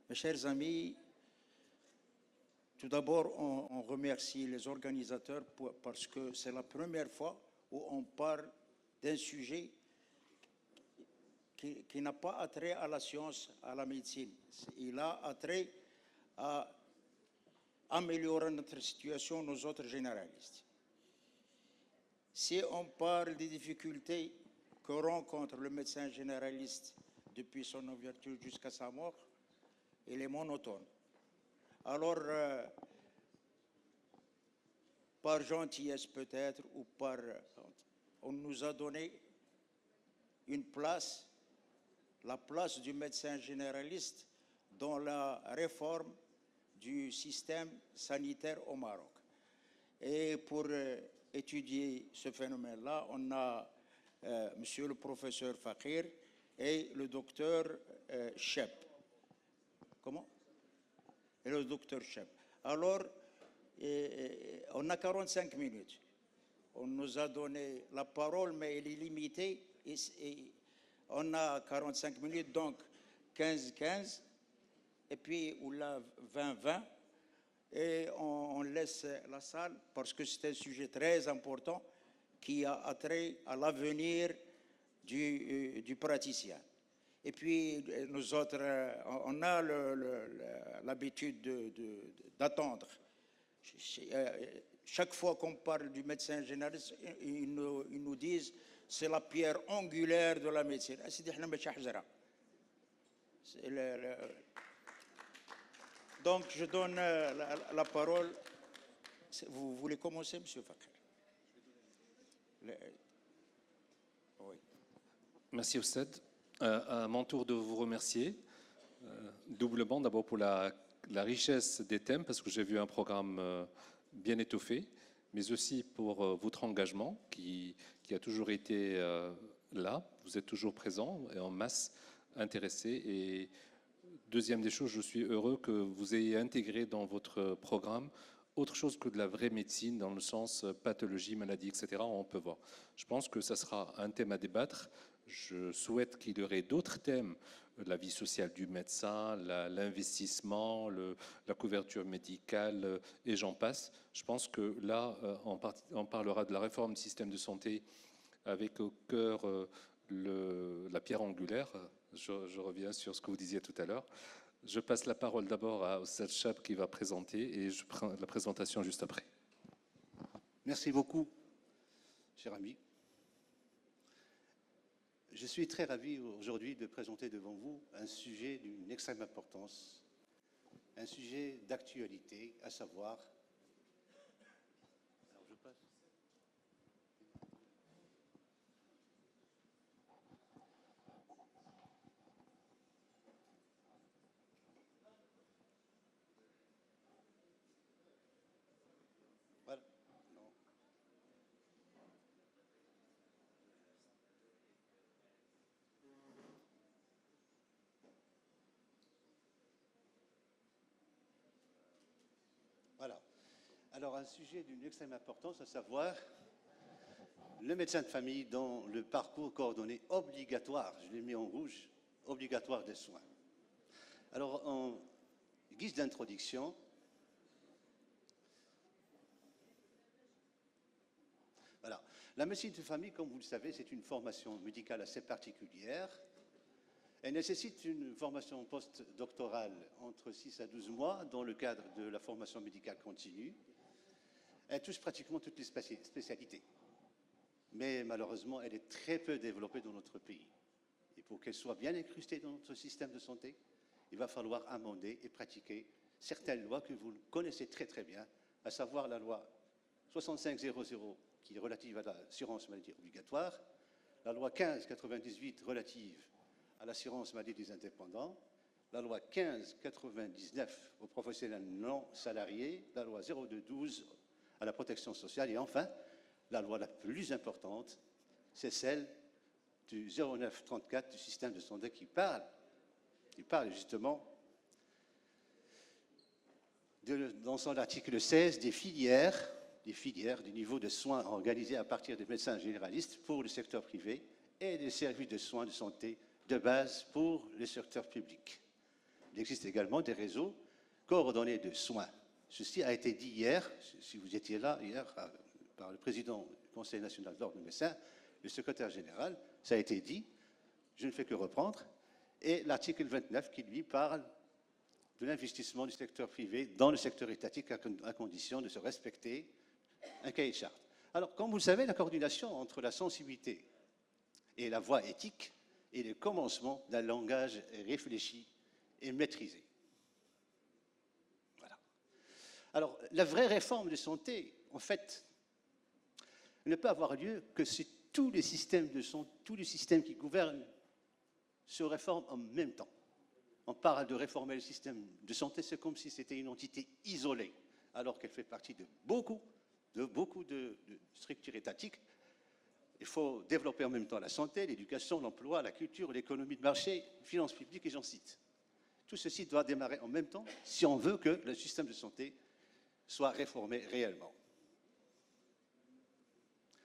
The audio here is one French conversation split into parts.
Mes chers amis, tout d'abord, on remercie les organisateurs parce que c'est la première fois où on parle d'un sujet qui n'a pas attrait à la science, à la médecine. Il a attrait à améliorer notre situation, nous autres généralistes. Si on parle des difficultés que rencontre le médecin généraliste depuis son ouverture jusqu'à sa mort, il est monotone. Alors, par gentillesse peut-être, ou par... on nous a donné une place, la place du médecin généraliste dans la réforme du système sanitaire au Maroc. Et pour étudier ce phénomène-là, on a monsieur le professeur Fakir et le docteur Cheb. Comment? Et le docteur Cheb. Alors, on a 45 minutes. On nous a donné la parole, mais elle est limitée. Et on a 45 minutes, donc 15-15. Et puis, on a 20-20. Et on laisse la salle parce que c'est un sujet très important qui a attrait à l'avenir du praticien. Et puis, nous autres, on a l'habitude d'attendre. Chaque fois qu'on parle du médecin généraliste, ils nous disent c'est la pierre angulaire de la médecine. Donc, je donne la parole. Vous voulez commencer, M. Fakir? Oui. Merci, Oustad. À mon tour de vous remercier, doublement, d'abord pour la richesse des thèmes, parce que j'ai vu un programme bien étoffé, mais aussi pour votre engagement qui a toujours été là. Vous êtes toujours présent et en masse intéressé. Et deuxième des choses, je suis heureux que vous ayez intégré dans votre programme autre chose que de la vraie médecine, dans le sens pathologie, maladie, etc. On peut voir. Je pense que ça sera un thème à débattre. Je souhaite qu'il y aurait d'autres thèmes, la vie sociale du médecin, l'investissement, la couverture médicale, et j'en passe. Je pense que là, on parlera de la réforme du système de santé avec au cœur la pierre angulaire. Je reviens sur ce que vous disiez tout à l'heure. Je passe la parole d'abord à Oustad Cheb qui va présenter et je prends la présentation juste après. Merci beaucoup, cher ami. Je suis très ravi aujourd'hui de présenter devant vous un sujet d'une extrême importance, un sujet d'actualité, à savoir... Alors je passe. Voilà. Non. Voilà. Alors, un sujet d'une extrême importance, à savoir le médecin de famille dans le parcours coordonné obligatoire, je l'ai mis en rouge, obligatoire des soins. Alors, en guise d'introduction, voilà. La médecine de famille, comme vous le savez, c'est une formation médicale assez particulière. Elle nécessite une formation postdoctorale entre 6 à 12 mois dans le cadre de la formation médicale continue. Elle touche pratiquement toutes les spécialités. Mais malheureusement, elle est très peu développée dans notre pays. Et pour qu'elle soit bien incrustée dans notre système de santé, il va falloir amender et pratiquer certaines lois que vous connaissez très très bien, à savoir la loi 6500 qui est relative à l'assurance maladie obligatoire, la loi 1598 relative à l'assurance maladie des indépendants, la loi 1599 aux professionnels non salariés, la loi 0212 à la protection sociale et enfin, la loi la plus importante, c'est celle du 0934 du système de santé qui parle justement dans son article 16 des filières du niveau de soins organisés à partir des médecins généralistes pour le secteur privé et des services de soins de santé de base pour le secteur public. Il existe également des réseaux coordonnés de soins. Ceci a été dit hier, si vous étiez là hier, par le président du Conseil national de l'Ordre des médecins, le secrétaire général, ça a été dit, je ne fais que reprendre, et l'article 29 qui lui parle de l'investissement du secteur privé dans le secteur étatique à condition de se respecter un cahier de charte. Alors, comme vous le savez, la coordination entre la sensibilité et la voie éthique est le commencement d'un langage réfléchi et maîtrisé. Voilà. Alors, la vraie réforme de santé, en fait, ne peut avoir lieu que si tous les systèmes qui gouvernent se réforment en même temps. On parle de réformer le système de santé, c'est comme si c'était une entité isolée, alors qu'elle fait partie de beaucoup de structures étatiques. Il faut développer en même temps la santé, l'éducation, l'emploi, la culture, l'économie de marché, les finances publiques, et j'en cite. Tout ceci doit démarrer en même temps si on veut que le système de santé soit réformé réellement.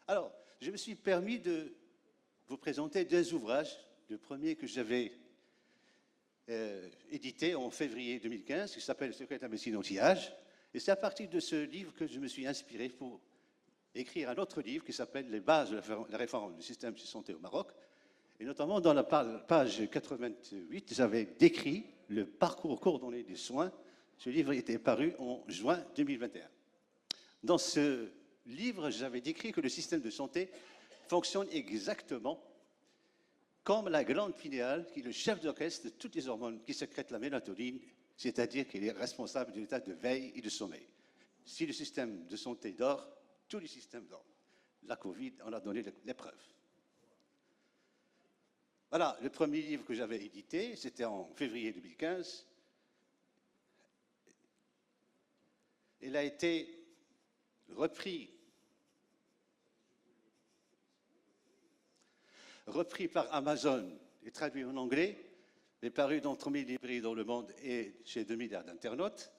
Alors, je me suis permis de vous présenter deux ouvrages. Le premier que j'avais édité en février 2015, qui s'appelle « Le secret de la médecine anti-âge ». Et c'est à partir de ce livre que je me suis inspiré pour écrire un autre livre qui s'appelle « Les bases de la réforme du système de santé au Maroc ». Et notamment dans la page 88, j'avais décrit le parcours coordonné des soins. Ce livre était paru en juin 2021. Dans ce livre, j'avais décrit que le système de santé fonctionne exactement comme la glande pinéale, qui est le chef d'orchestre de toutes les hormones qui sécrètent la mélatonine, c'est-à-dire qu'il est responsable de l'état de veille et de sommeil. Si le système de santé dort, tous les systèmes dorment. La Covid en a donné l'épreuve. Voilà, le premier livre que j'avais édité, c'était en février 2015. Il a été repris par Amazon et traduit en anglais, est paru dans 3000 librairies dans le monde et chez 2 milliards d'internautes.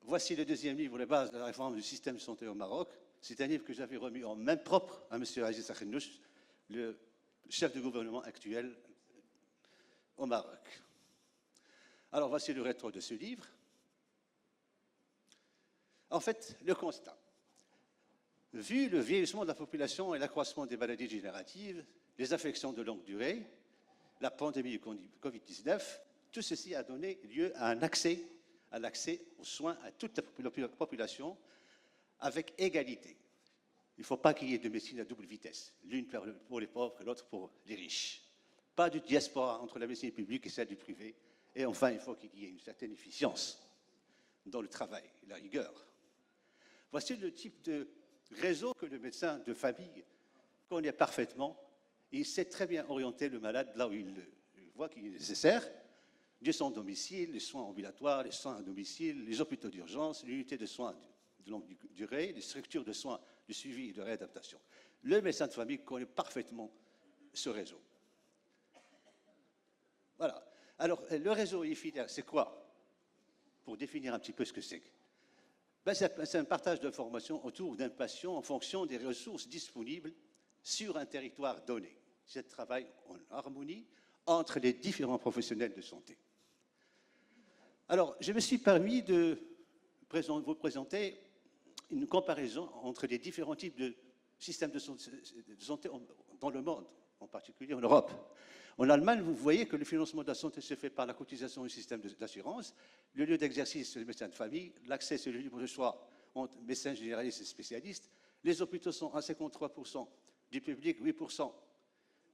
Voici le deuxième livre, Les bases de la réforme du système de santé au Maroc. C'est un livre que j'avais remis en main propre à M. Aziz Akhnouch, le chef de gouvernement actuel au Maroc. Alors voici le rétro de ce livre. En fait, le constat. Vu le vieillissement de la population et l'accroissement des maladies dégénératives, les affections de longue durée, la pandémie du Covid-19, tout ceci a donné lieu à l'accès aux soins à toute la population avec égalité. Il ne faut pas qu'il y ait de médecine à double vitesse, l'une pour les pauvres et l'autre pour les riches. Pas de diaspora entre la médecine publique et celle du privé. Et enfin, il faut qu'il y ait une certaine efficience dans le travail et la rigueur. Voici le type de réseau que le médecin de famille connaît parfaitement. Il sait très bien orienter le malade là où il voit qu'il est nécessaire. De son domicile, les soins ambulatoires, les soins à domicile, les hôpitaux d'urgence, l'unité de soins de longue durée, les structures de soins de suivi et de réadaptation. Le médecin de famille connaît parfaitement ce réseau. Voilà. Alors, le réseau IFIDER, c'est quoi? Pour définir un petit peu ce que c'est. C'est un partage d'informations autour d'un patient en fonction des ressources disponibles sur un territoire donné. C'est un travail en harmonie entre les différents professionnels de santé. Alors, je me suis permis de vous présenter une comparaison entre les différents types de systèmes de santé dans le monde, en particulier en Europe. En Allemagne, vous voyez que le financement de la santé se fait par la cotisation du système d'assurance, le lieu d'exercice, c'est le médecin de famille, l'accès, c'est le libre choix entre médecins généralistes et spécialistes, les hôpitaux sont à 53% du public, 8%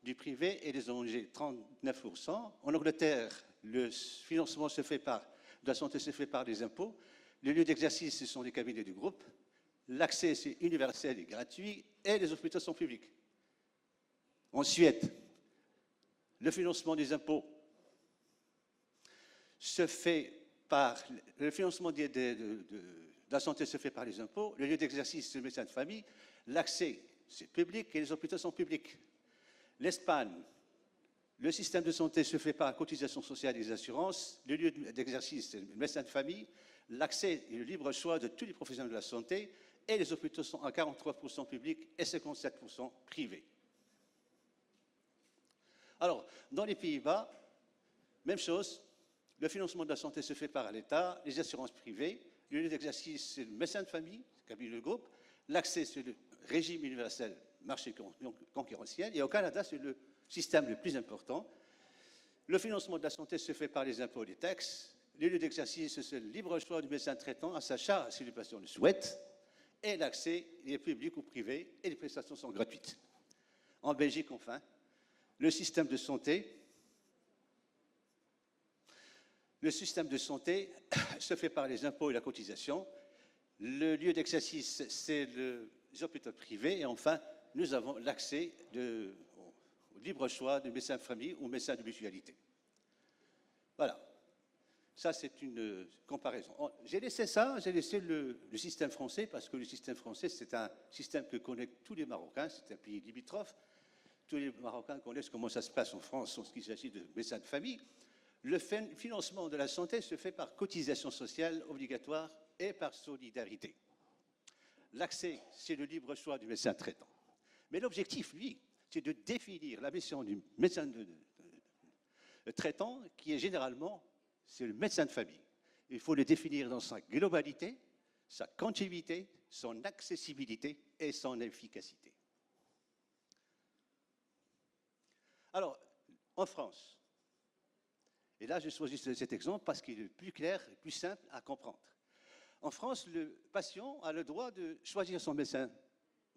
du privé et les ONG, 39%. En Angleterre, le financement de la santé se fait par les impôts, le lieu d'exercice, ce sont les cabinets du groupe, l'accès, c'est universel et gratuit, et les hôpitaux sont publics. En Suède, le financement des impôts se fait par... Le financement de la santé se fait par les impôts, le lieu d'exercice, c'est le médecin de famille, l'accès, c'est public et les hôpitaux sont publics. L'Espagne, le système de santé se fait par la cotisation sociale et les assurances, le lieu d'exercice, c'est le médecin de famille, l'accès et le libre choix de tous les professionnels de la santé, et les hôpitaux sont à 43% publics et 57% privés. Alors, dans les Pays-Bas, même chose, Le financement de la santé se fait par l'État, les assurances privées, le lieu d'exercice, c'est le médecin de famille, cabinet de groupe, l'accès, c'est le régime universel, marché concurrentiel, et au Canada, c'est le système le plus important. Le financement de la santé se fait par les impôts et les taxes. Le lieu d'exercice, c'est le libre choix du médecin traitant à sa charge si le patient le souhaite. Et l'accès, il est public ou privé, et les prestations sont gratuites. En Belgique, enfin, le système de santé se fait par les impôts et la cotisation. Le lieu d'exercice, c'est les hôpitaux privés. Et enfin, nous avons l'accès au libre choix du médecin de famille ou médecin de mutualité. Voilà. Ça, c'est une comparaison. J'ai laissé le système français, parce que le système français, c'est un système que connaissent tous les Marocains, c'est un pays limitrophe. Tous les Marocains connaissent comment ça se passe en France en ce qui s'agit de médecins de famille. Le financement de la santé se fait par cotisation sociale obligatoire et par solidarité. L'accès, c'est le libre choix du médecin traitant. Mais l'objectif, lui, c'est de définir la mission du médecin traitant, qui est généralement, c'est le médecin de famille. Il faut le définir dans sa globalité, sa continuité, son accessibilité et son efficacité. Alors, en France, et là je choisis cet exemple parce qu'il est le plus clair et plus simple à comprendre. En France, le patient a le droit de choisir son médecin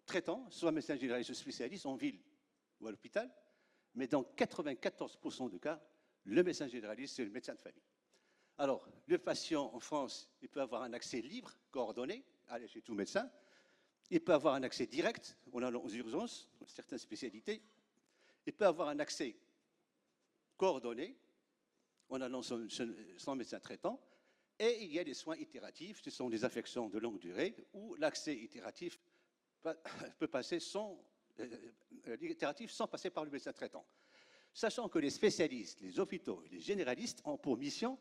traitant, soit médecin généraliste ou spécialiste, en ville ou à l'hôpital, mais dans 94% de cas, le médecin généraliste, c'est le médecin de famille. Alors, le patient en France, il peut avoir un accès libre, coordonné, aller chez tout médecin. Il peut avoir un accès direct, on allant aux urgences, dans certaines spécialités. Il peut avoir un accès coordonné, en allant sans médecin traitant. Et il y a des soins itératifs, ce sont des affections de longue durée, où l'accès itératif peut passer sans passer par le médecin traitant. Sachant que les spécialistes, les hôpitaux et les généralistes ont pour mission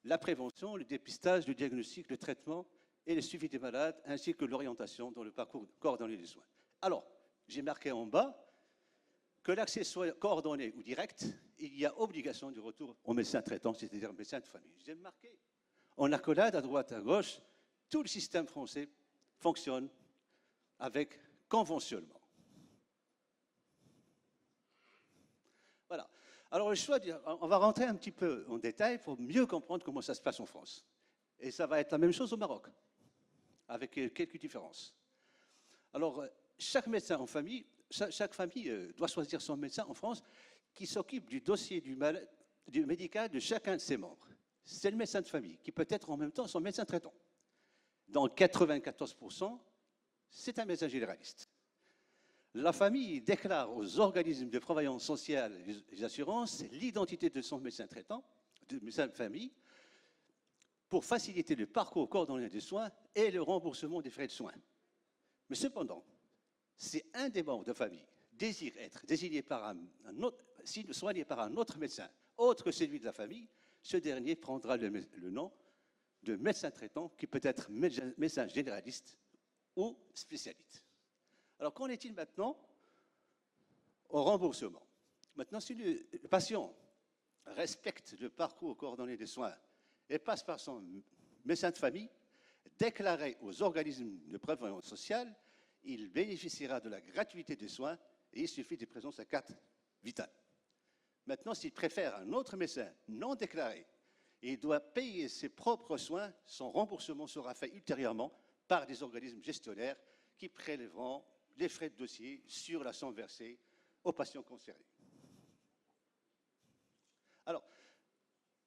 la prévention, le dépistage, le diagnostic, le traitement et le suivi des malades, ainsi que l'orientation dans le parcours coordonné des soins. Alors, j'ai marqué en bas que l'accès soit coordonné ou direct, il y a obligation du retour au médecin traitant, c'est-à-dire au médecin de famille. J'ai marqué en accolade à droite, à gauche, tout le système français fonctionne avec conventionnement. Voilà. Alors, on va rentrer un petit peu en détail pour mieux comprendre comment ça se passe en France. Et ça va être la même chose au Maroc, avec quelques différences. Alors, chaque médecin en famille, chaque famille doit choisir son médecin en France qui s'occupe du dossier du médical de chacun de ses membres. C'est le médecin de famille qui peut être en même temps son médecin traitant. Dans 94%, c'est un médecin généraliste. La famille déclare aux organismes de prévoyance sociale et des assurances l'identité de son médecin traitant, de médecin de famille, pour faciliter le parcours coordonné des soins et le remboursement des frais de soins. Mais cependant, si un des membres de famille désire être désigné soigné par un autre médecin, autre que celui de la famille, ce dernier prendra le nom de médecin traitant, qui peut être médecin généraliste ou spécialiste. Alors, qu'en est-il maintenant au remboursement? Maintenant, si le patient respecte le parcours coordonné des soins et passe par son médecin de famille, déclaré aux organismes de prévoyance sociale, il bénéficiera de la gratuité des soins et il suffit de présenter sa carte vitale. Maintenant, s'il préfère un autre médecin non déclaré et il doit payer ses propres soins, son remboursement sera fait ultérieurement par des organismes gestionnaires qui prélèveront les frais de dossier sur la somme versée aux patients concernés. Alors,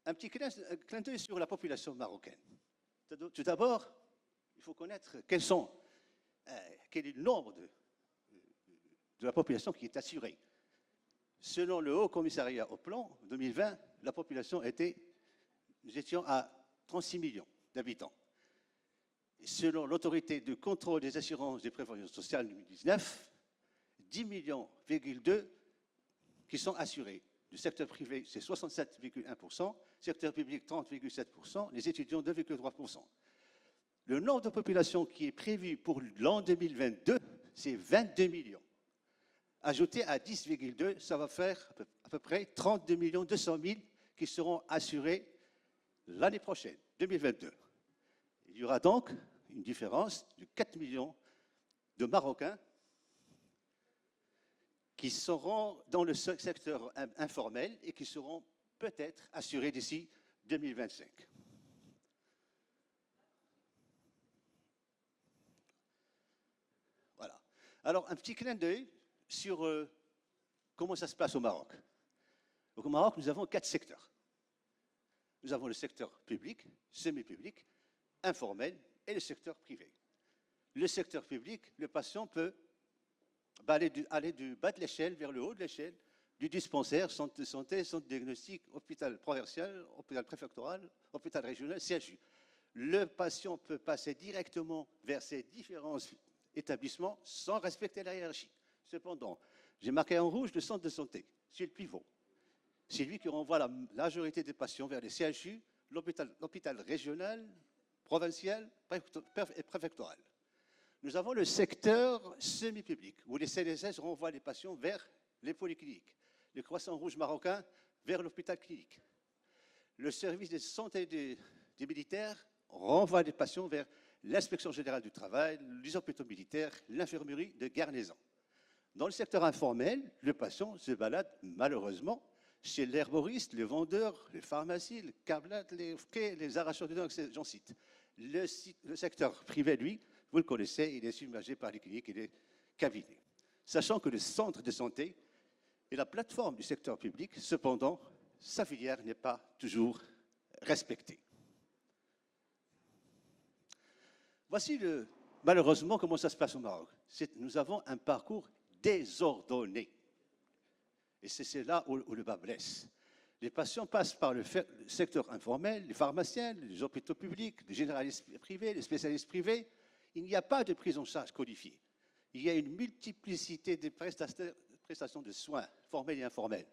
un petit clin d'œil sur la population marocaine. Tout d'abord, il faut connaître quel est le nombre de la population qui est assurée. Selon le Haut Commissariat au Plan, 2020, la population nous étions à 36 millions d'habitants. Selon l'autorité de contrôle des assurances des prévoyances sociales 2019, 10,2 millions qui sont assurés. Du secteur privé, c'est 67,1%, secteur public, 30,7%, les étudiants, 2,3%. Le nombre de population qui est prévu pour l'an 2022, c'est 22 millions. Ajouté à 10,2, ça va faire à peu près 32 200 000 qui seront assurés l'année prochaine, 2022, il y aura donc une différence de 4 millions de Marocains qui seront dans le secteur informel et qui seront peut-être assurés d'ici 2025. Voilà. Alors, un petit clin d'œil sur comment ça se passe au Maroc. Donc, au Maroc, nous avons 4 secteurs. Nous avons le secteur public, semi-public, informel et le secteur privé. Le secteur public, le patient peut aller du bas de l'échelle vers le haut de l'échelle, du dispensaire, centre de santé, centre de diagnostic, hôpital provincial, hôpital préfectoral, hôpital régional, CHU. Le patient peut passer directement vers ces différents établissements sans respecter la hiérarchie. Cependant, j'ai marqué en rouge le centre de santé, c'est le pivot. C'est lui qui renvoie la majorité des patients vers les CHU, l'hôpital régional, provincial et préfectoral. Nous avons le secteur semi-public, où les CDSS renvoient les patients vers les polycliniques, le Croissant Rouge marocain vers l'hôpital clinique. Le service de santé des militaires renvoie les patients vers l'inspection générale du travail, les hôpitaux militaires, l'infirmerie de garnison. Dans le secteur informel, le patient se balade malheureusement chez l'herboriste, le vendeur, les pharmacies, le câblage, les arracheurs de dents, j'en cite. Le secteur privé, lui, vous le connaissez, il est submergé par les cliniques et les cabinets. Sachant que le centre de santé est la plateforme du secteur public, cependant, sa filière n'est pas toujours respectée. Voici malheureusement comment ça se passe au Maroc. Nous avons un parcours désordonné. Et c'est là où le bas blesse. Les patients passent par le secteur informel, les pharmaciens, les hôpitaux publics, les généralistes privés, les spécialistes privés. Il n'y a pas de prise en charge codifiée. Il y a une multiplicité des prestations de soins, formelles et informelles.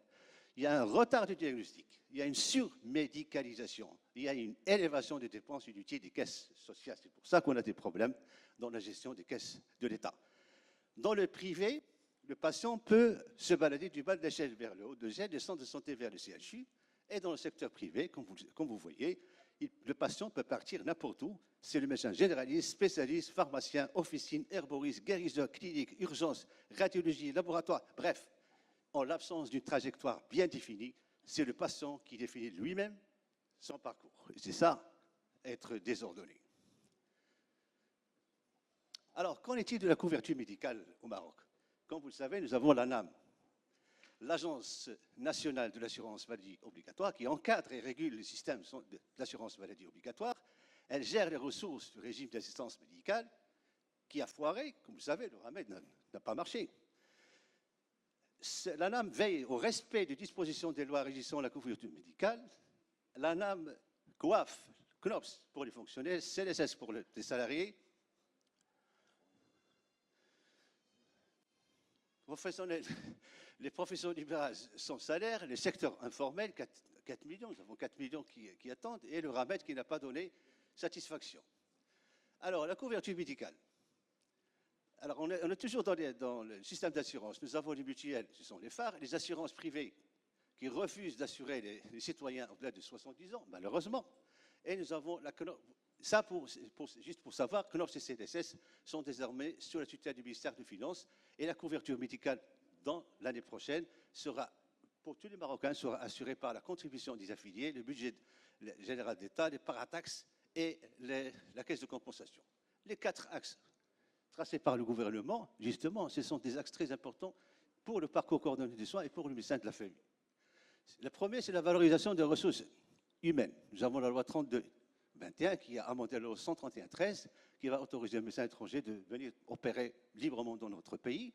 Il y a un retard de diagnostic. Il y a une surmédicalisation. Il y a une élévation des dépenses inutiles des caisses sociales. C'est pour ça qu'on a des problèmes dans la gestion des caisses de l'État. Dans le privé, le patient peut se balader du bas de l'échelle vers le haut de l'échelle, des centres de santé vers le CHU. Et dans le secteur privé, comme vous voyez, le patient peut partir n'importe où. C'est le médecin généraliste, spécialiste, pharmacien, officine, herboriste, guérisseur, clinique, urgence, radiologie, laboratoire. Bref, en l'absence d'une trajectoire bien définie, c'est le patient qui définit lui-même son parcours. Et c'est ça, être désordonné. Alors, qu'en est-il de la couverture médicale au Maroc? Comme vous le savez, nous avons l'ANAM, l'Agence nationale de l'assurance maladie obligatoire, qui encadre et régule le système d'assurance maladie obligatoire. Elle gère les ressources du régime d'assistance médicale, qui a foiré. Comme vous le savez, le remède n'a pas marché. L'ANAM veille au respect des dispositions des lois régissant la couverture médicale. L'ANAM coiffe CNOPS pour les fonctionnaires, CNSS pour les salariés. Les professions libérales sans salaire, les secteurs informels, 4 millions, nous avons 4 millions qui attendent, et le RAMED qui n'a pas donné satisfaction. Alors, la couverture médicale. Alors, on est toujours dans le système d'assurance. Nous avons les mutuelles, ce sont les phares, les assurances privées qui refusent d'assurer les citoyens au-delà de 70 ans, malheureusement. Et nous avons ça, juste pour savoir, CNOPS et CDSS sont désormais sous la tutelle du ministère des Finances et la couverture médicale dans l'année prochaine sera, pour tous les Marocains, sera assurée par la contribution des affiliés, le budget général d'État, les parataxes et la caisse de compensation. Les 4 axes tracés par le gouvernement, justement, ce sont des axes très importants pour le parcours coordonné des soins et pour le médecin de la famille. Le premier, c'est la valorisation des ressources humaines. Nous avons la loi 32-21 qui a amendé la loi 131-13 qui va autoriser un médecin étranger de venir opérer librement dans notre pays.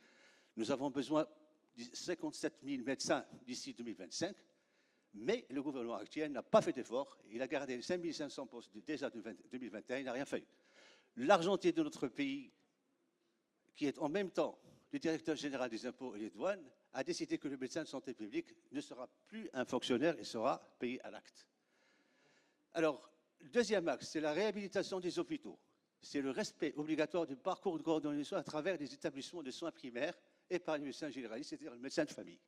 Nous avons besoin de 57 000 médecins d'ici 2025, mais le gouvernement actuel n'a pas fait d'effort. Il a gardé les 5 500 postes déjà de 2021, il n'a rien fait. L'argentier de notre pays, qui est en même temps le directeur général des impôts et des douanes, a décidé que le médecin de santé publique ne sera plus un fonctionnaire et sera payé à l'acte. Alors, le deuxième axe, c'est la réhabilitation des hôpitaux. C'est le respect obligatoire du parcours de coordonnées de soins à travers des établissements de soins primaires et par les médecins généralistes, c'est-à-dire le médecin de famille.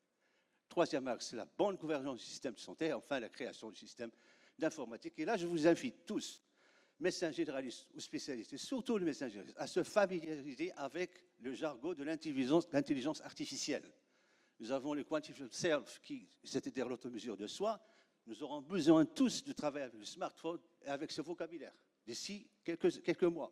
Troisième axe, c'est la bonne gouvernance du système de santé. Enfin, la création du système d'informatique. Et là, je vous invite tous, médecins généralistes ou spécialistes, et surtout les médecins généralistes, à se familiariser avec le jargon de l'intelligence artificielle. Nous avons le quantified self, c'est-à-dire l'automesure de soi. Nous aurons besoin tous de travailler avec le smartphone et avec ce vocabulaire d'ici quelques mois.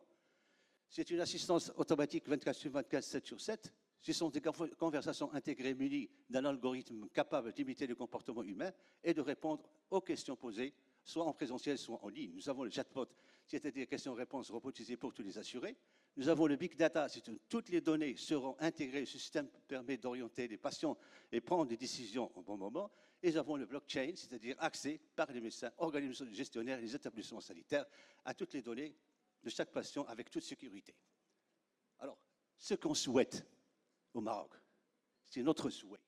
C'est une assistance automatique 24 sur 24, 7 sur 7. Ce sont des conversations intégrées munies d'un algorithme capable d'imiter le comportement humain et de répondre aux questions posées, soit en présentiel, soit en ligne. Nous avons le chatbot, c'est-à-dire des questions-réponses robotisées pour tous les assurés. Nous avons le big data, c'est-à-dire toutes les données seront intégrées. Ce système permet d'orienter les patients et prendre des décisions au bon moment. Et nous avons le blockchain, c'est-à-dire accès par les médecins, organismes gestionnaires et les établissements sanitaires à toutes les données de chaque patient avec toute sécurité. Alors, ce qu'on souhaite au Maroc, c'est notre souhait,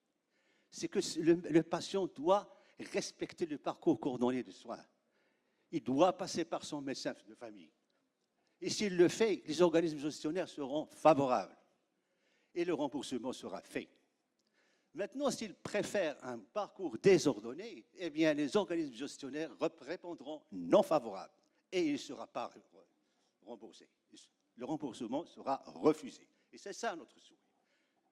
c'est que le patient doit respecter le parcours coordonné de soins. Il doit passer par son médecin de famille. Et s'il le fait, les organismes gestionnaires seront favorables et le remboursement sera fait. Maintenant, s'il préfère un parcours désordonné, eh bien, les organismes gestionnaires répondront non favorables et il ne sera pas remboursé. Le remboursement sera refusé. Et c'est ça notre souhait.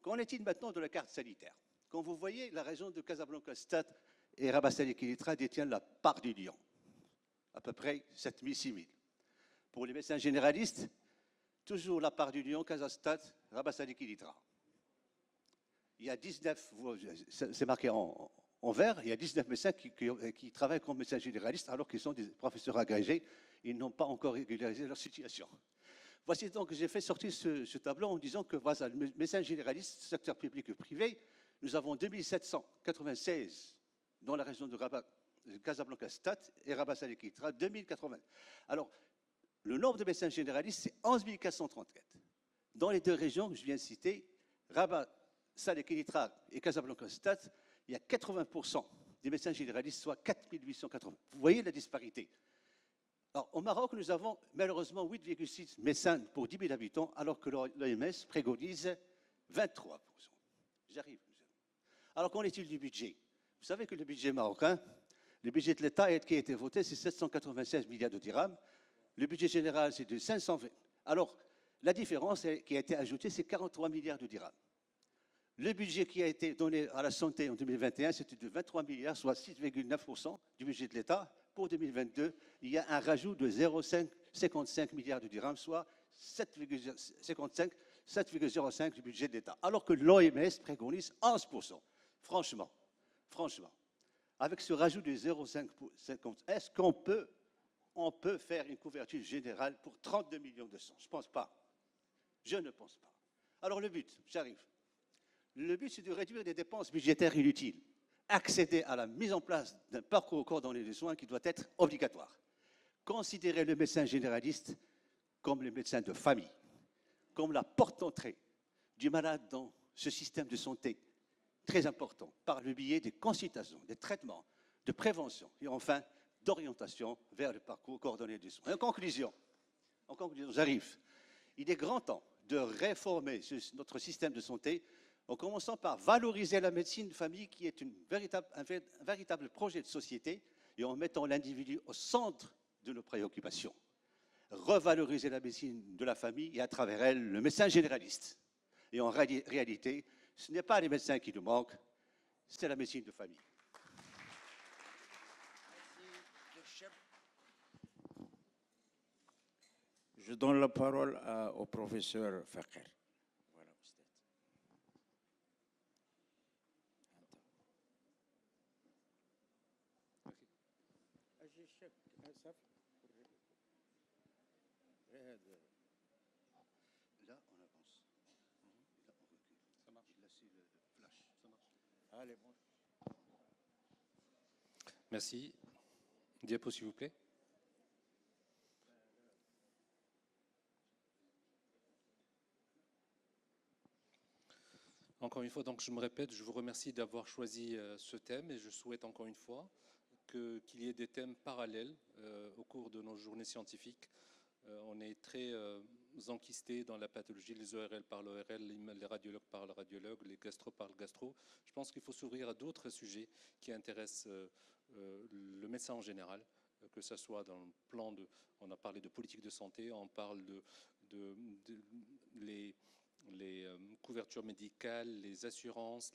Qu'en est-il maintenant de la carte sanitaire? Quand vous voyez, la région de Casablanca-Stade et Rabat-Salé-Kilitra détiennent la part du lion, à peu près 7 000, 6 000. Pour les médecins généralistes, toujours la part du lion, Casa-Stade, Rabat-Salé-Kilitra. Il y a 19, c'est marqué en vert, il y a 19 médecins qui travaillent comme médecins généralistes alors qu'ils sont des professeurs agrégés. Ils n'ont pas encore régularisé leur situation. Voici donc, j'ai fait sortir ce tableau en disant que, voilà, les médecins généralistes, secteur public et privé, nous avons 2796 dans la région de Casablanca-Stade et Rabat-Salé-Kilitra, 2080. Alors, le nombre de médecins généralistes, c'est 11 434. Dans les deux régions que je viens de citer, Rabat-Salé-Kilitra et Casablanca-Stade, il y a 80% des médecins généralistes, soit 4 880. Vous voyez la disparité. Alors, au Maroc, nous avons malheureusement 8,6 médecins pour 10 000 habitants, alors que l'OMS préconise 23%. J'arrive. Alors, qu'en est-il du budget? Vous savez que le budget marocain, le budget de l'État qui a été voté, c'est 796 milliards de dirhams. Le budget général, c'est de 520. Alors, la différence qui a été ajoutée, c'est 43 milliards de dirhams. Le budget qui a été donné à la santé en 2021, c'était de 23 milliards, soit 6,9% du budget de l'État. Pour 2022, il y a un rajout de 0,55 milliards de dirhams, soit 7,05 du budget de l'État. Alors que l'OMS préconise 11%. Franchement, avec ce rajout de 0,50, est-ce qu'on peut faire une couverture générale pour 32 millions de sang? Je ne pense pas. Je ne pense pas. Alors le but, j'arrive. Le but, c'est de réduire les dépenses budgétaires inutiles. Accéder à la mise en place d'un parcours coordonné de soins qui doit être obligatoire. Considérer le médecin généraliste comme le médecin de famille, comme la porte d'entrée du malade dans ce système de santé très important, par le biais des consultations, des traitements, de prévention et enfin d'orientation vers le parcours coordonné de soins. En conclusion, j'arrive. Il est grand temps de réformer notre système de santé en commençant par valoriser la médecine de famille qui est un véritable projet de société et en mettant l'individu au centre de nos préoccupations. Revaloriser la médecine de la famille et à travers elle le médecin généraliste. Et en réalité, ce n'est pas les médecins qui nous manquent, c'est la médecine de famille. Je donne la parole au professeur Fakir. Là, on avance. Là, on recule. Ça marche. Là, c'est le flash. Ça marche. Allez, bon. Merci. Diapo, s'il vous plaît. Encore une fois, donc je me répète, je vous remercie d'avoir choisi ce thème et je souhaite encore une fois qu'il y ait des thèmes parallèles au cours de nos journées scientifiques. On est très enquistés dans la pathologie, les ORL par l'ORL, les radiologues par le radiologue, les gastro par le gastro. Je pense qu'il faut s'ouvrir à d'autres sujets qui intéressent le médecin en général que ce soit dans le plan de... On a parlé de politique de santé, on parle les couvertures médicales, les assurances,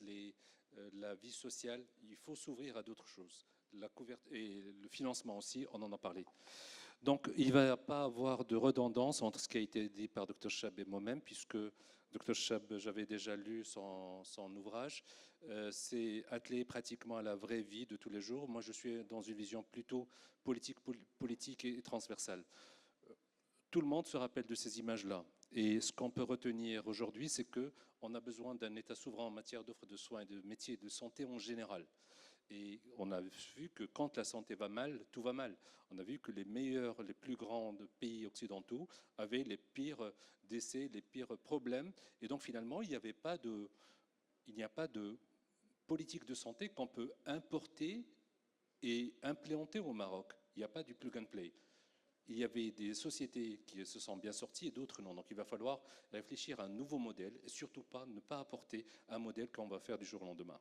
la vie sociale. Il faut s'ouvrir à d'autres choses. Et le financement aussi, on en a parlé. Donc, il ne va pas avoir de redondance entre ce qui a été dit par Dr Chab et moi-même, puisque Dr Chab, j'avais déjà lu son ouvrage. C'est attelé pratiquement à la vraie vie de tous les jours. Moi, je suis dans une vision plutôt politique et transversale. Tout le monde se rappelle de ces images-là. Et ce qu'on peut retenir aujourd'hui, c'est qu'on a besoin d'un État souverain en matière d'offres de soins et de métiers de santé en général. Et on a vu que quand la santé va mal, tout va mal. On a vu que les meilleurs, les plus grands pays occidentaux avaient les pires décès, les pires problèmes. Et donc finalement, il n'y a pas de politique de santé qu'on peut importer et implémenter au Maroc. Il n'y a pas du plug and play. Il y avait des sociétés qui se sont bien sorties et d'autres non. Donc il va falloir réfléchir à un nouveau modèle et surtout ne pas apporter un modèle qu'on va faire du jour au lendemain.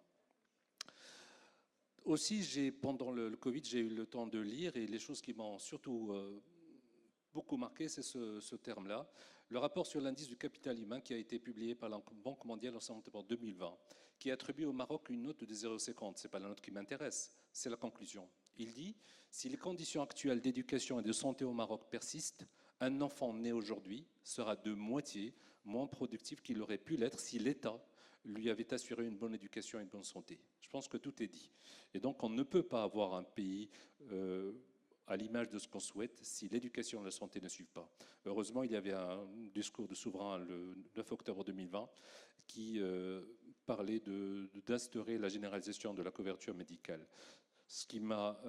Aussi, pendant le Covid, j'ai eu le temps de lire et les choses qui m'ont surtout beaucoup marqué, c'est ce terme-là. Le rapport sur l'indice du capital humain qui a été publié par la Banque mondiale en septembre 2020, qui attribue au Maroc une note de 0,50. Ce n'est pas la note qui m'intéresse, c'est la conclusion. Il dit « Si les conditions actuelles d'éducation et de santé au Maroc persistent, un enfant né aujourd'hui sera de moitié moins productif qu'il aurait pu l'être si l'État lui avait assuré une bonne éducation et une bonne santé. » Je pense que tout est dit. Et donc, on ne peut pas avoir un pays à l'image de ce qu'on souhaite si l'éducation et la santé ne suivent pas. Heureusement, il y avait un discours de souverain le 9 octobre 2020 qui parlait d'instaurer la généralisation de la couverture médicale. Ce qui m'a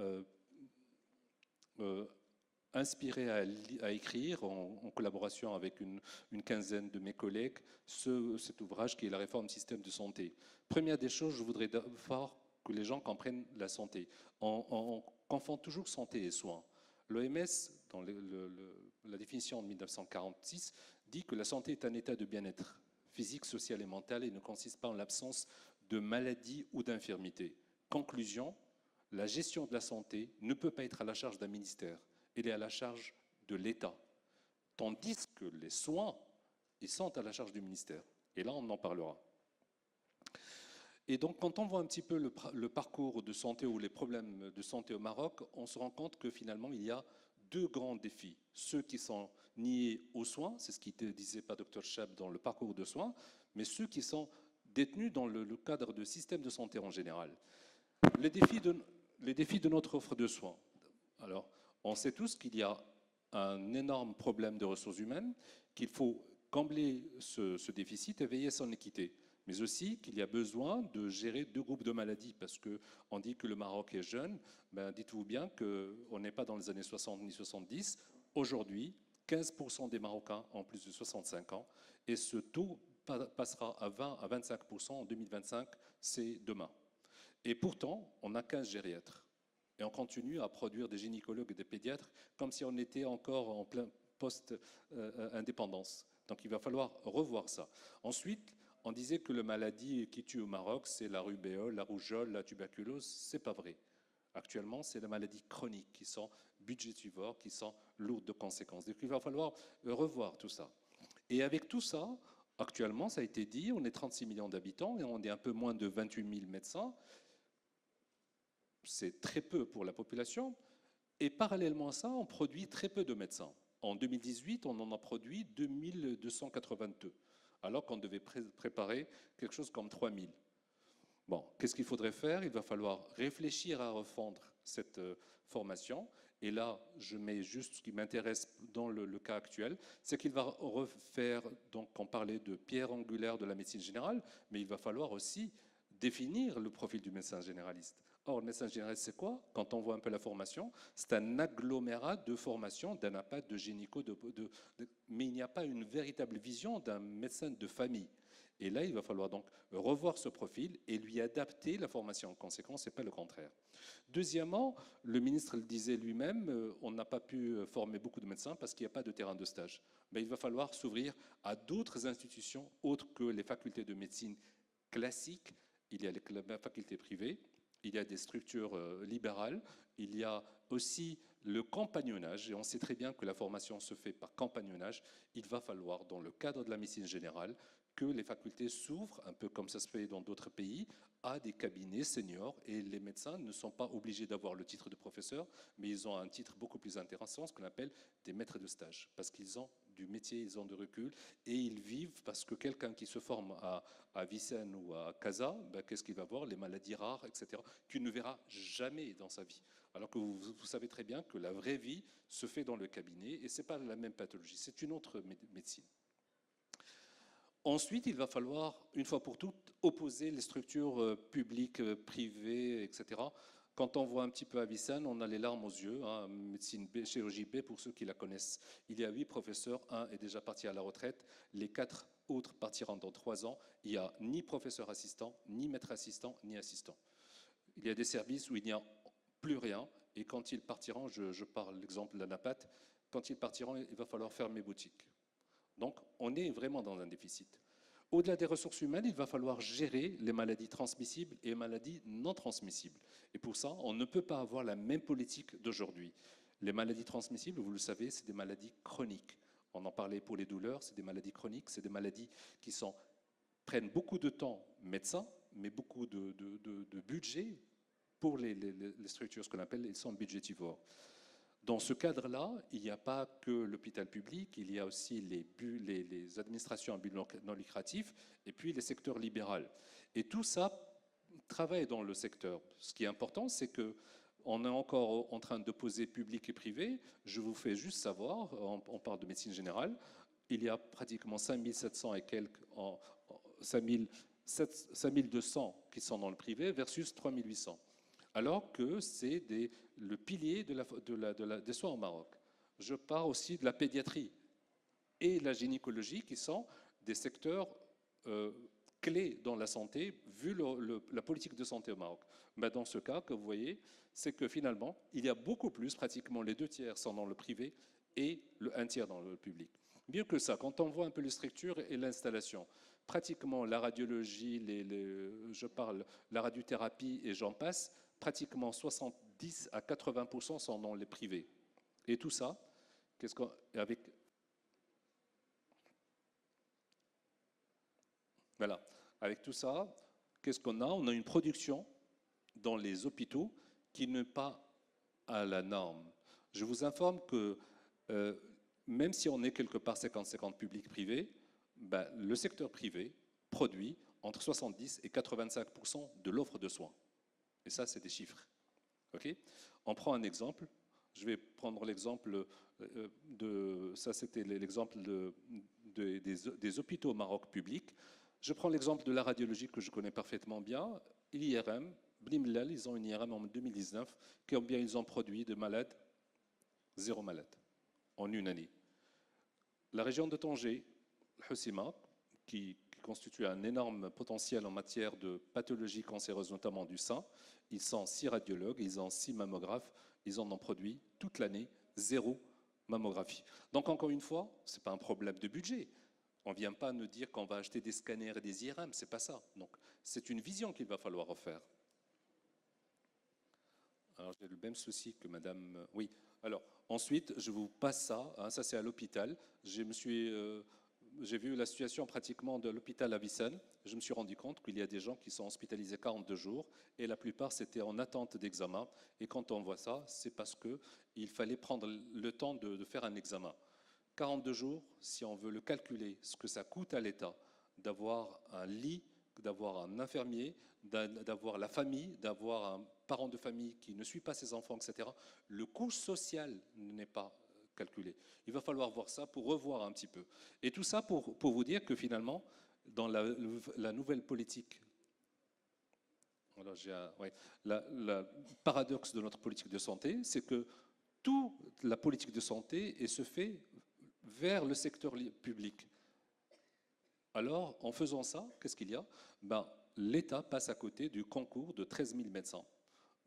inspiré à écrire, en collaboration avec une quinzaine de mes collègues, cet ouvrage qui est la réforme du système de santé. Première des choses, je voudrais d'abord que les gens comprennent la santé. On confond toujours santé et soins. L'OMS, dans la définition de 1946, dit que la santé est un état de bien-être physique, social et mental et ne consiste pas en l'absence de maladie ou d'infirmité. Conclusion, la gestion de la santé ne peut pas être à la charge d'un ministère. Elle est à la charge de l'État. Tandis que les soins, ils sont à la charge du ministère. Et là, on en parlera. Et donc, quand on voit un petit peu le parcours de santé ou les problèmes de santé au Maroc, on se rend compte que finalement, il y a deux grands défis. Ceux qui sont liés aux soins, c'est ce qui était disait par Dr Chab dans le parcours de soins, mais ceux qui sont détenus dans le cadre de système de santé en général. Les défis de notre offre de soins. Alors, on sait tous qu'il y a un énorme problème de ressources humaines, qu'il faut combler ce déficit et veiller à son équité, mais aussi qu'il y a besoin de gérer deux groupes de maladies, parce qu'on dit que le Maroc est jeune, ben dites-vous bien qu'on n'est pas dans les années 60 ni 70. Aujourd'hui, 15% des Marocains ont plus de 65 ans, et ce taux passera à 20 à 25% en 2025, c'est demain. Et pourtant, on a 15 gériatres. Et on continue à produire des gynécologues et des pédiatres comme si on était encore en plein post-indépendance. Donc il va falloir revoir ça. Ensuite, on disait que la maladie qui tue au Maroc, c'est la rubéole, la rougeole, la tuberculose. Ce n'est pas vrai. Actuellement, c'est les maladies chroniques qui sont budgétivores, qui sont lourdes de conséquences. Donc il va falloir revoir tout ça. Et avec tout ça, actuellement, ça a été dit, on est 36 millions d'habitants et on est un peu moins de 28 000 médecins. C'est très peu pour la population. Et parallèlement à ça, on produit très peu de médecins. En 2018, on en a produit 2282, alors qu'on devait préparer quelque chose comme 3000. Bon, qu'est-ce qu'il faudrait faire? Il va falloir réfléchir à refondre cette formation. Et là, je mets juste ce qui m'intéresse dans le cas actuel, c'est qu'il va refaire, donc on parlait de pierre angulaire de la médecine générale, mais il va falloir aussi définir le profil du médecin généraliste. Or, le médecin généraliste, c'est quoi? Quand on voit un peu la formation, c'est un agglomérat de formations, d'anapathie, de gynéco, mais il n'y a pas une véritable vision d'un médecin de famille. Et là, il va falloir donc revoir ce profil et lui adapter la formation en conséquence, et pas le contraire. Deuxièmement, le ministre le disait lui-même, on n'a pas pu former beaucoup de médecins parce qu'il n'y a pas de terrain de stage. Mais il va falloir s'ouvrir à d'autres institutions autres que les facultés de médecine classiques. Il y a les facultés privées, il y a des structures libérales, il y a aussi Le compagnonnage, et on sait très bien que la formation se fait par compagnonnage, il va falloir, dans le cadre de la médecine générale, que les facultés s'ouvrent, un peu comme ça se fait dans d'autres pays, à des cabinets seniors. Et les médecins ne sont pas obligés d'avoir le titre de professeur, mais ils ont un titre beaucoup plus intéressant, ce qu'on appelle des maîtres de stage, parce qu'ils ont du métier, ils ont du recul, et ils vivent, parce que quelqu'un qui se forme à Vicenne ou à Casa, ben, qu'est-ce qu'il va voir? Les maladies rares, etc., qu'il ne verra jamais dans sa vie. Alors que vous savez très bien que la vraie vie se fait dans le cabinet, et ce n'est pas la même pathologie, c'est une autre médecine. Ensuite, il va falloir, une fois pour toutes, opposer les structures publiques, privées, etc. Quand on voit un petit peu Avicenne, on a les larmes aux yeux. Hein, médecine B, chirurgie B, pour ceux qui la connaissent. Il y a 8 professeurs, un est déjà parti à la retraite, les 4 autres partiront dans 3 ans. Il n'y a ni professeur assistant, ni maître assistant, ni assistant. Il y a des services où il n'y a plus rien, et quand ils partiront, je parle l'exemple de la NAPAT, quand ils partiront, il va falloir fermer boutique. Donc, on est vraiment dans un déficit. Au-delà des ressources humaines, il va falloir gérer les maladies transmissibles et les maladies non transmissibles. Et pour ça, on ne peut pas avoir la même politique d'aujourd'hui. Les maladies transmissibles, vous le savez, c'est des maladies chroniques. On en parlait pour les douleurs, c'est des maladies chroniques, c'est des maladies qui prennent beaucoup de temps médecin, mais beaucoup de budget pour les structures, ce qu'on appelle, ils sont budgétivores. Dans ce cadre-là, il n'y a pas que l'hôpital public, il y a aussi les administrations à but non lucratif et puis les secteurs libéraux. Et tout ça travaille dans le secteur. Ce qui est important, c'est que on est encore en train d'opposer public et privé. Je vous fais juste savoir, on parle de médecine générale, il y a pratiquement 5700 et quelques, 5200 qui sont dans le privé versus 3800. Alors que c'est le pilier des soins au Maroc. Je parle aussi de la pédiatrie et la gynécologie qui sont des secteurs clés dans la santé, vu la politique de santé au Maroc. Mais dans ce cas, que vous voyez, c'est que finalement, il y a beaucoup plus, pratiquement les 2 tiers sont dans le privé et le 1 tiers dans le public. Mieux que ça, quand on voit un peu les structures et l'installation, pratiquement la radiologie, je parle la radiothérapie et j'en passe, pratiquement 70 à 80% sont dans les privés. Et tout ça, avec tout ça, qu'est-ce qu'on a? On a une production dans les hôpitaux qui n'est pas à la norme. Je vous informe que même si on est quelque part 50-50 public-privé, ben, le secteur privé produit entre 70 et 85% de l'offre de soins. Et ça, c'est des chiffres. Okay, on prend un exemple. Je vais prendre l'exemple ça c'était l'exemple des hôpitaux au Maroc publics. Je prends l'exemple de la radiologie que je connais parfaitement bien. L'IRM, Blimlal, ils ont une IRM en 2019. Combien ils ont produit de malades? 0 malade en une année. La région de Tanger, Hussima, qui constitue un énorme potentiel en matière de pathologie cancéreuse, notamment du sein. Ils sont 6 radiologues, ils ont 6 mammographes, ils en ont produit toute l'année 0 mammographie. Donc encore une fois, ce n'est pas un problème de budget. On ne vient pas nous dire qu'on va acheter des scanners et des IRM, ce n'est pas ça. Donc c'est une vision qu'il va falloir refaire. Alors j'ai le même souci que madame... Oui, alors ensuite, je vous passe ça, hein, ça c'est à l'hôpital. J'ai vu la situation pratiquement de l'hôpital à Vicenne. Je me suis rendu compte qu'il y a des gens qui sont hospitalisés 42 jours et la plupart c'était en attente d'examen. Et quand on voit ça, c'est parce qu'il fallait prendre le temps de faire un examen. 42 jours, si on veut le calculer, ce que ça coûte à l'État d'avoir un lit, d'avoir un infirmier, d'avoir la famille, d'avoir un parent de famille qui ne suit pas ses enfants, etc. Le coût social n'est pas calculé. Il va falloir voir ça pour revoir un petit peu. Et tout ça pour vous dire que finalement, dans la nouvelle politique, alors le paradoxe de notre politique de santé, c'est que toute la politique de santé se fait vers le secteur public. Alors, en faisant ça, qu'est-ce qu'il y a? Ben, l'État passe à côté du concours de 13 000 médecins.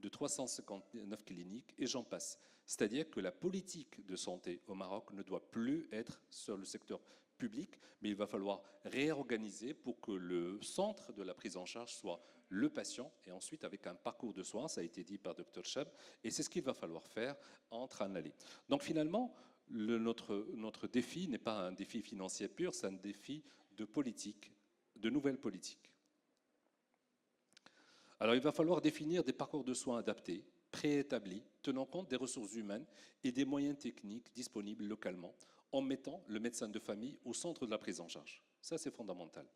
de 359 cliniques, et j'en passe. C'est-à-dire que la politique de santé au Maroc ne doit plus être sur le secteur public, mais il va falloir réorganiser pour que le centre de la prise en charge soit le patient, et ensuite avec un parcours de soins, ça a été dit par Dr Chab, et c'est ce qu'il va falloir faire entre un aller. Donc finalement, notre défi n'est pas un défi financier pur, c'est un défi de politique, de nouvelles politiques. Alors il va falloir définir des parcours de soins adaptés, préétablis, tenant compte des ressources humaines et des moyens techniques disponibles localement, en mettant le médecin de famille au centre de la prise en charge. Ça, c'est fondamental.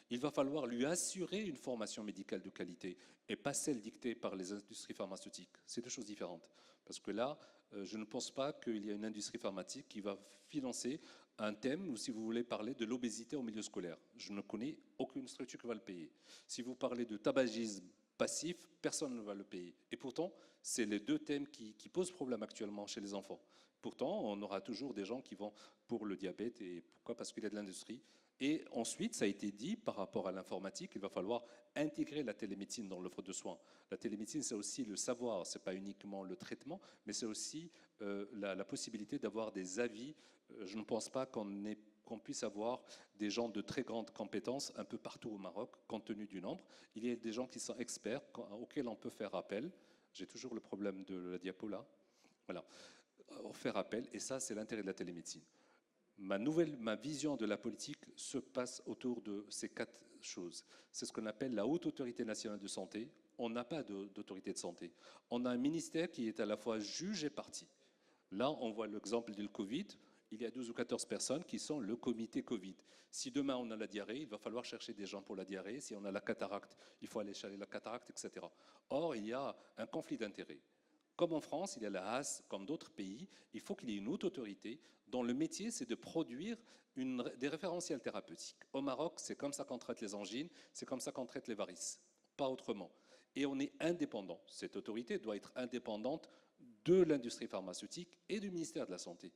Il va falloir lui assurer une formation médicale de qualité et pas celle dictée par les industries pharmaceutiques. C'est deux choses différentes. Parce que là, je ne pense pas qu'il y a une industrie pharmaceutique qui va financer un thème, ou si vous voulez parler de l'obésité au milieu scolaire. Je ne connais aucune structure qui va le payer. Si vous parlez de tabagisme passif, personne ne va le payer. Et pourtant, c'est les deux thèmes qui posent problème actuellement chez les enfants. Pourtant, on aura toujours des gens qui vont pour le diabète. Et pourquoi? Parce qu'il y a de l'industrie. Et ensuite, ça a été dit par rapport à l'informatique, il va falloir intégrer la télémédecine dans l'offre de soins. La télémédecine, c'est aussi le savoir, ce n'est pas uniquement le traitement, mais c'est aussi la possibilité d'avoir des avis. Je ne pense pas qu'on puisse avoir des gens de très grandes compétences un peu partout au Maroc, compte tenu du nombre. Il y a des gens qui sont experts, auxquels on peut faire appel. J'ai toujours le problème de la diapo là. Voilà. Faire appel, et ça, c'est l'intérêt de la télémédecine. Ma vision de la politique se passe autour de ces quatre choses. C'est ce qu'on appelle la haute autorité nationale de santé. On n'a pas d'autorité de santé. On a un ministère qui est à la fois juge et partie. Là, on voit l'exemple du Covid. Il y a 12 ou 14 personnes qui sont le comité Covid. Si demain on a la diarrhée, il va falloir chercher des gens pour la diarrhée. Si on a la cataracte, il faut aller chercher la cataracte, etc. Or, il y a un conflit d'intérêts. Comme en France, il y a la HAS, comme d'autres pays, il faut qu'il y ait une haute autorité dont le métier, c'est de produire des référentiels thérapeutiques. Au Maroc, c'est comme ça qu'on traite les angines, c'est comme ça qu'on traite les varices, pas autrement. Et on est indépendant. Cette autorité doit être indépendante de l'industrie pharmaceutique et du ministère de la Santé.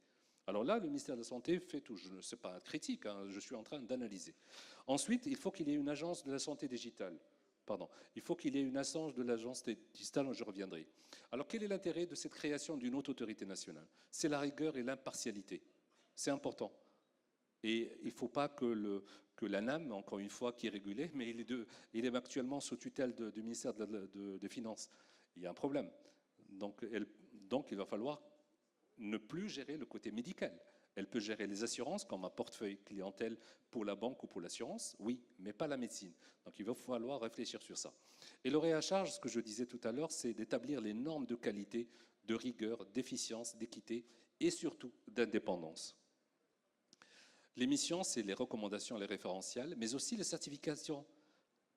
Alors là, le ministère de la Santé fait tout. Ce n'est pas un critique, hein, je suis en train d'analyser. Ensuite, il faut qu'il y ait une agence de la santé digitale. Pardon, il faut qu'il y ait une instance de l'agence digitale, je reviendrai. Alors quel est l'intérêt de cette création d'une haute autorité nationale? C'est la rigueur et l'impartialité. C'est important. Et il ne faut pas que l'ANAM, encore une fois, qui est régulé, mais il est actuellement sous tutelle du ministère des Finances. Il y a un problème. Donc il va falloir ne plus gérer le côté médical. Elle peut gérer les assurances comme un portefeuille clientèle pour la banque ou pour l'assurance, oui, mais pas la médecine. Donc il va falloir réfléchir sur ça. Et le ré à charge, ce que je disais tout à l'heure, c'est d'établir les normes de qualité, de rigueur, d'efficience, d'équité et surtout d'indépendance. Les missions, c'est les recommandations, les référentiels, mais aussi les certifications.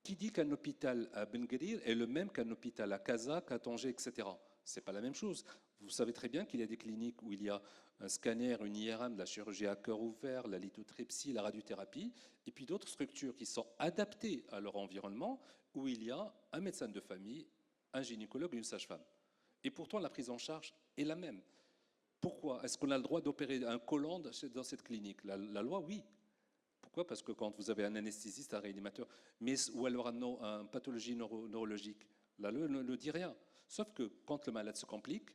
Qui dit qu'un hôpital à Ben Guerir est le même qu'un hôpital à Casa, qu'à Tanger, etc. Ce n'est pas la même chose. Vous savez très bien qu'il y a des cliniques où il y a un scanner, une IRM, de la chirurgie à cœur ouvert, la lithotripsie, la radiothérapie, et puis d'autres structures qui sont adaptées à leur environnement, où il y a un médecin de famille, un gynécologue et une sage-femme. Et pourtant, la prise en charge est la même. Pourquoi? Est-ce qu'on a le droit d'opérer un colon dans cette clinique? La loi, oui. Pourquoi? Parce que quand vous avez un anesthésiste, un réanimateur, ou alors une pathologie neurologique, la loi ne dit rien. Sauf que quand le malade se complique,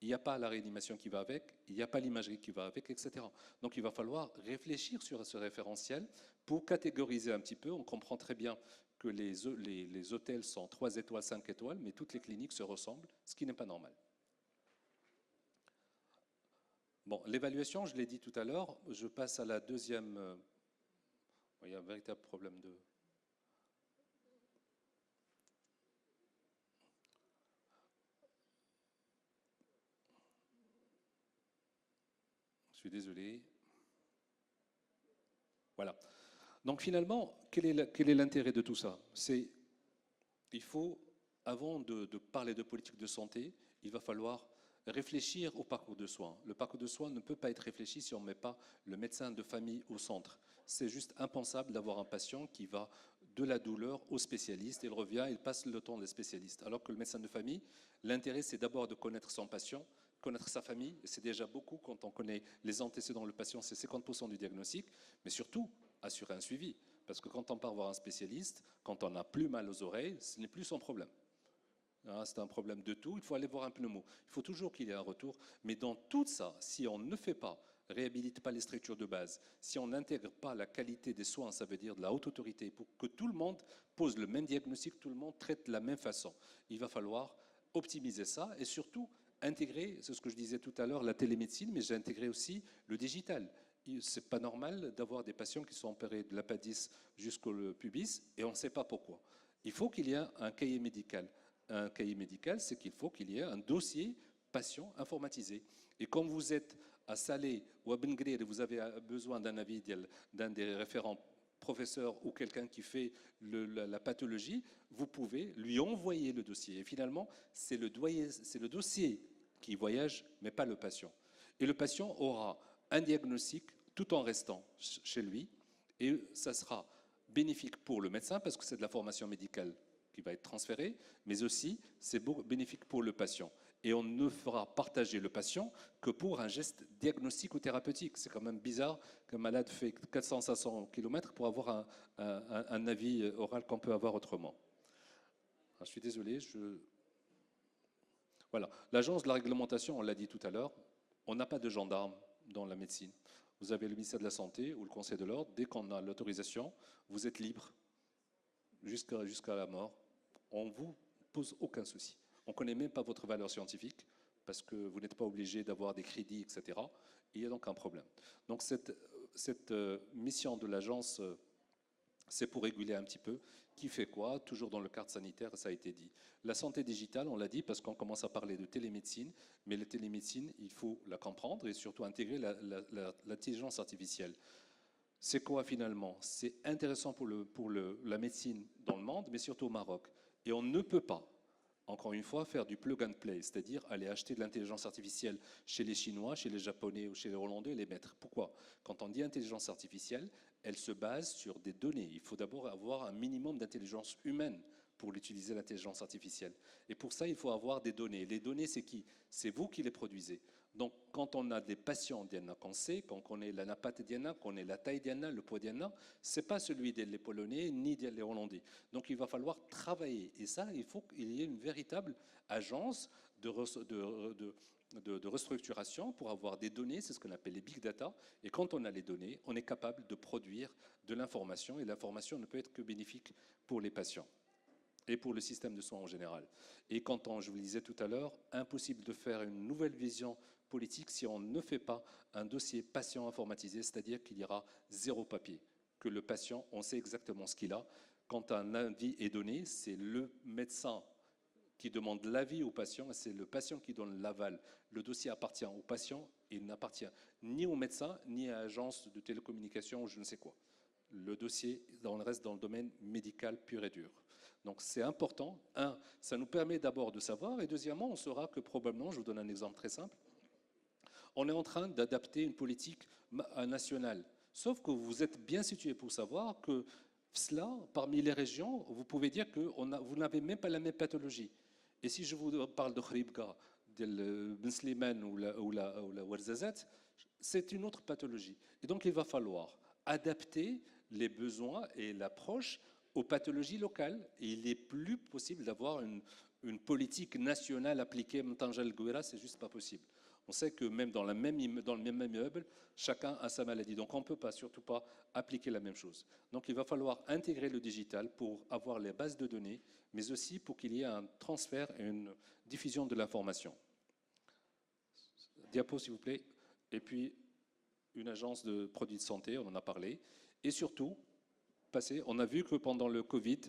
il n'y a pas la réanimation qui va avec, il n'y a pas l'imagerie qui va avec, etc. Donc il va falloir réfléchir sur ce référentiel pour catégoriser un petit peu. On comprend très bien que les hôtels sont 3 étoiles, 5 étoiles, mais toutes les cliniques se ressemblent, ce qui n'est pas normal. Bon, l'évaluation, je l'ai dit tout à l'heure, je passe à la deuxième. Il y a un véritable problème de... Je suis désolé. Voilà. Donc finalement, quel est l'intérêt de tout ça? Il faut, avant de parler de politique de santé, il va falloir réfléchir au parcours de soins. Le parcours de soins ne peut pas être réfléchi si on ne met pas le médecin de famille au centre. C'est juste impensable d'avoir un patient qui va de la douleur au spécialiste, il revient, il passe le temps des spécialistes. Alors que le médecin de famille, l'intérêt c'est d'abord de connaître son patient, connaître sa famille, c'est déjà beaucoup quand on connaît les antécédents du patient, c'est 50% du diagnostic, mais surtout assurer un suivi. Parce que quand on part voir un spécialiste, quand on n'a plus mal aux oreilles, ce n'est plus son problème. hein, c'est un problème de tout, il faut aller voir un pneumo. Il faut toujours qu'il y ait un retour. Mais dans tout ça, si on ne fait pas, réhabilite pas les structures de base, si on n'intègre pas la qualité des soins, ça veut dire de la haute autorité, pour que tout le monde pose le même diagnostic, tout le monde traite de la même façon, il va falloir optimiser ça et surtout intégrer, c'est ce que je disais tout à l'heure, la télémédecine, mais j'ai intégré aussi le digital. C'est pas normal d'avoir des patients qui sont opérés de l'appendice jusqu'au pubis et on ne sait pas pourquoi. Il faut qu'il y ait un cahier médical. Un cahier médical, c'est qu'il faut qu'il y ait un dossier patient informatisé. Et quand vous êtes à Salé ou à Ben Guerir et vous avez besoin d'un avis d'un des référents professeurs ou quelqu'un qui fait la pathologie, vous pouvez lui envoyer le dossier. Et finalement, c'est le dossier qui voyage, mais pas le patient. Et le patient aura un diagnostic tout en restant chez lui, et ça sera bénéfique pour le médecin parce que c'est de la formation médicale qui va être transférée, mais aussi c'est bénéfique pour le patient. Et on ne fera partager le patient que pour un geste diagnostique ou thérapeutique. C'est quand même bizarre qu'un malade fait 400-500 km pour avoir un avis oral qu'on peut avoir autrement. Alors, je suis désolé, Voilà. L'agence de la réglementation, on l'a dit tout à l'heure, on n'a pas de gendarme dans la médecine. Vous avez le ministère de la Santé ou le Conseil de l'Ordre. Dès qu'on a l'autorisation, vous êtes libre jusqu'à la mort. On ne vous pose aucun souci. On ne connaît même pas votre valeur scientifique parce que vous n'êtes pas obligé d'avoir des crédits, etc. Il y a donc un problème. Donc cette mission de l'agence, c'est pour réguler un petit peu qui fait quoi, toujours dans le cadre sanitaire, ça a été dit. La santé digitale, on l'a dit parce qu'on commence à parler de télémédecine, mais la télémédecine, il faut la comprendre et surtout intégrer l'intelligence artificielle. C'est quoi finalement? C'est intéressant pour la médecine dans le monde, mais surtout au Maroc. Et on ne peut pas, encore une fois, faire du plug and play, c'est-à-dire aller acheter de l'intelligence artificielle chez les Chinois, chez les Japonais ou chez les Hollandais et les mettre. Pourquoi? Quand on dit intelligence artificielle, elle se base sur des données. Il faut d'abord avoir un minimum d'intelligence humaine pour l'utiliser, l'intelligence artificielle. Et pour ça, il faut avoir des données. Les données, c'est qui? C'est vous qui les produisez. Donc, quand on a des patients d'IANA qu'on sait, qu'on connaît la napate d'IANA, qu'on connaît la taille d'IANA, le poids d'IANA, ce n'est pas celui des Polonais ni des Hollandais. Donc, il va falloir travailler. Et ça, il faut qu'il y ait une véritable agence de restructuration pour avoir des données, c'est ce qu'on appelle les big data. Et quand on a les données, on est capable de produire de l'information. Et l'information ne peut être que bénéfique pour les patients et pour le système de soins en général. Et quand je vous le disais tout à l'heure, impossible de faire une nouvelle vision politique si on ne fait pas un dossier patient informatisé, c'est-à-dire qu'il y aura zéro papier, que le patient, on sait exactement ce qu'il a. Quand un avis est donné, c'est le médecin qui demande l'avis au patient et c'est le patient qui donne l'aval. Le dossier appartient au patient et il n'appartient ni au médecin, ni à l'agence de télécommunication ou je ne sais quoi. Le dossier reste dans le domaine médical pur et dur. Donc c'est important. Un, ça nous permet d'abord de savoir, et deuxièmement, on saura que probablement, je vous donne un exemple très simple, on est en train d'adapter une politique nationale. Sauf que vous êtes bien situé pour savoir que cela, parmi les régions, vous pouvez dire que vous n'avez même pas la même pathologie. Et si je vous parle de Khribga, de Ben Slimane ou la Ouarzazate, c'est une autre pathologie. Et donc il va falloir adapter les besoins et l'approche aux pathologies locales. Et il n'est plus possible d'avoir une politique nationale appliquée Mtanjal Gouira, c'est juste pas possible. On sait que même dans le même immeuble, chacun a sa maladie. Donc on ne peut pas, surtout pas, appliquer la même chose. Donc il va falloir intégrer le digital pour avoir les bases de données, mais aussi pour qu'il y ait un transfert et une diffusion de l'information. Diapo, s'il vous plaît. Et puis, une agence de produits de santé, on en a parlé. Et surtout, on a vu que pendant le Covid,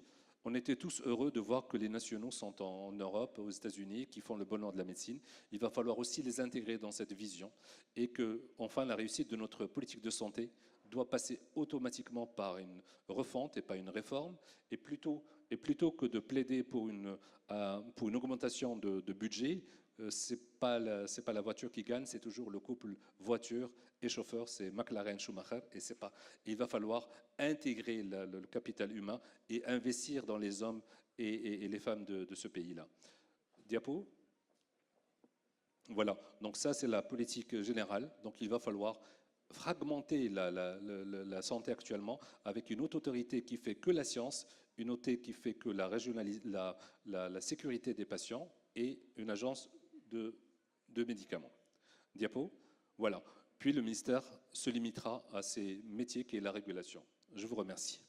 on était tous heureux de voir que les nationaux sont en Europe, aux États-Unis, qui font le bonheur de la médecine. Il va falloir aussi les intégrer dans cette vision et que, enfin, la réussite de notre politique de santé doit passer automatiquement par une refonte et pas une réforme. Et plutôt que de plaider pour une augmentation de budget, ce n'est pas la voiture qui gagne, c'est toujours le couple voiture et chauffeur, c'est McLaren, Schumacher, et c'est pas. Il va falloir intégrer le capital humain et investir dans les hommes et les femmes de ce pays-là. Diapo. Voilà, donc ça c'est la politique générale, donc il va falloir fragmenter la santé actuellement avec une haute autorité qui fait que la science une OT qui fait que la sécurité des patients et une agence de médicaments. Diapo, voilà. Puis le ministère se limitera à ces métiers qui est la régulation. Je vous remercie.